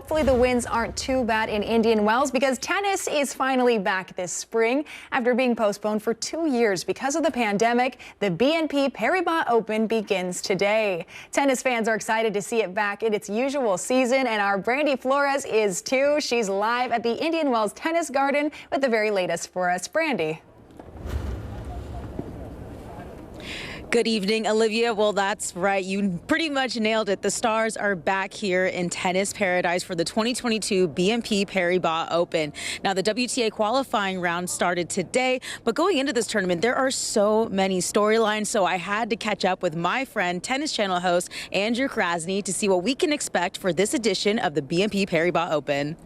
hopefully the winds aren't too bad in Indian Wells because tennis is finally back this spring. After being postponed for 2 years because of the pandemic, the BNP Paribas Open begins today. Tennis fans are excited to see it back in its usual season, and our Brandy Flores is too. She's live at the Indian Wells Tennis Garden with the very latest for us. Brandy. Good evening, Olivia. Well, that's right. You pretty much nailed it. The Stars are back here in tennis paradise for the 2022 BNP Paribas Open. Now, the WTA qualifying round started today, but going into this tournament, there are so many storylines, so I had to catch up with my friend, Tennis Channel host Andrew Krasny, to see what we can expect for this edition of the BNP Paribas Open.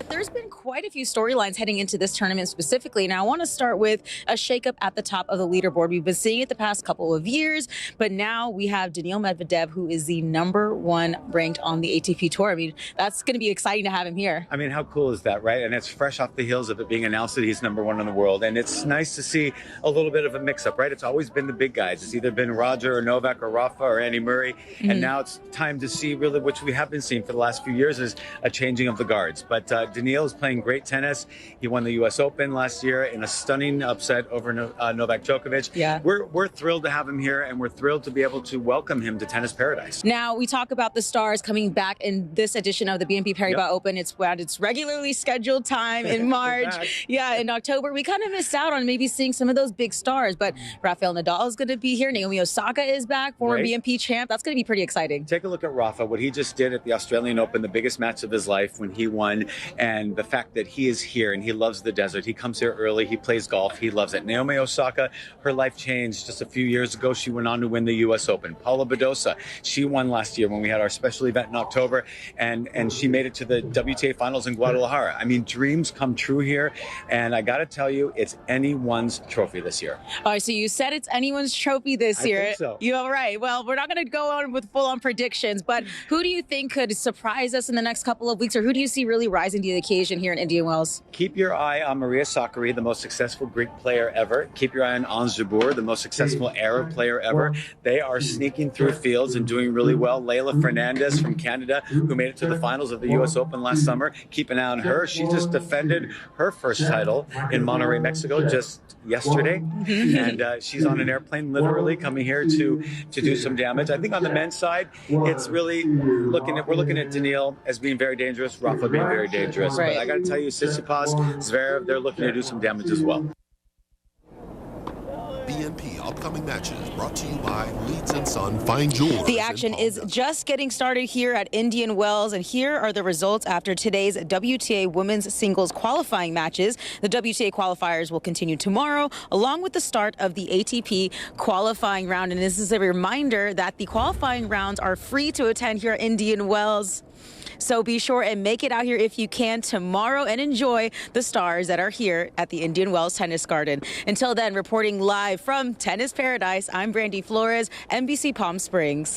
There's been quite a few storylines heading into this tournament specifically. Now, I want to start with a shakeup at the top of the leaderboard. We've been seeing it the past couple of years, but now we have Danielle Medvedev, who is the #1 ranked on the ATP Tour. I mean, that's going to be exciting to have him here. I mean, how cool is that, right? And it's fresh off the heels of it being announced that he's #1 in the world. And it's nice to see a little bit of a mix-up, right? It's always been the big guys. It's either been Roger or Novak or Rafa or Andy Murray. And now it's time to see really, which we have been seeing for the last few years, is a changing of the guards. But Danielle is playing great tennis. He won the U.S. Open last year in a stunning upset over Novak Djokovic. Yeah. We're thrilled to have him here, and we're thrilled to be able to welcome him to tennis paradise. Now, we talk about the Stars coming back in this edition of the BNP Paribas Open. It's at its regularly scheduled time in March. Yeah, in October. We kind of missed out on maybe seeing some of those big stars, but Rafael Nadal is going to be here. Naomi Osaka is back, former BNP champ. That's going to be pretty exciting. Take a look at Rafa, what he just did at the Australian Open, the biggest match of his life when he won, and the fact that he is here and he loves the desert. He comes here early, he plays golf, he loves it. Naomi Osaka, her life changed just a few years ago. She went on to win the U.S. Open. Paula Badosa, she won last year when we had our special event in October, and she made it to the WTA finals in Guadalajara. I mean, dreams come true here, and I got to tell you, it's anyone's trophy this year. All right, so you said it's anyone's trophy this year. I think so. You're all right. Well, we're not going to go on with full-on predictions, but who do you think could surprise us in the next couple of weeks, or who do you see really rising to the occasion here in Indian Wells? Keep your eye on Maria Sakkari, the most successful Greek player ever. Keep your eye on Ons Jabeur, the most successful Arab player ever. They are sneaking through fields and doing really well. Leila Fernandez from Canada, who made it to the finals of the U.S. Open last summer. Keep an eye on her. She just defended her first title in Monterrey, Mexico, just yesterday. And she's on an airplane, literally coming here to do some damage. I think on the men's side, it's really we're looking at Danielle as being very dangerous, Rafa being very dangerous. Right. But I got to tell you, Tsitsipas, Zverev, they're looking to do some damage as well. BNP upcoming matches brought to you by Leeds & Son Fine Jewelers. The action is just getting started here at Indian Wells, and here are the results after today's WTA women's singles qualifying matches. The WTA qualifiers will continue tomorrow, along with the start of the ATP qualifying round. And this is a reminder that the qualifying rounds are free to attend here at Indian Wells. So be sure and make it out here if you can tomorrow and enjoy the stars that are here at the Indian Wells Tennis Garden. Until then, reporting live from Tennis Paradise, I'm Brandy Flores, NBC Palm Springs.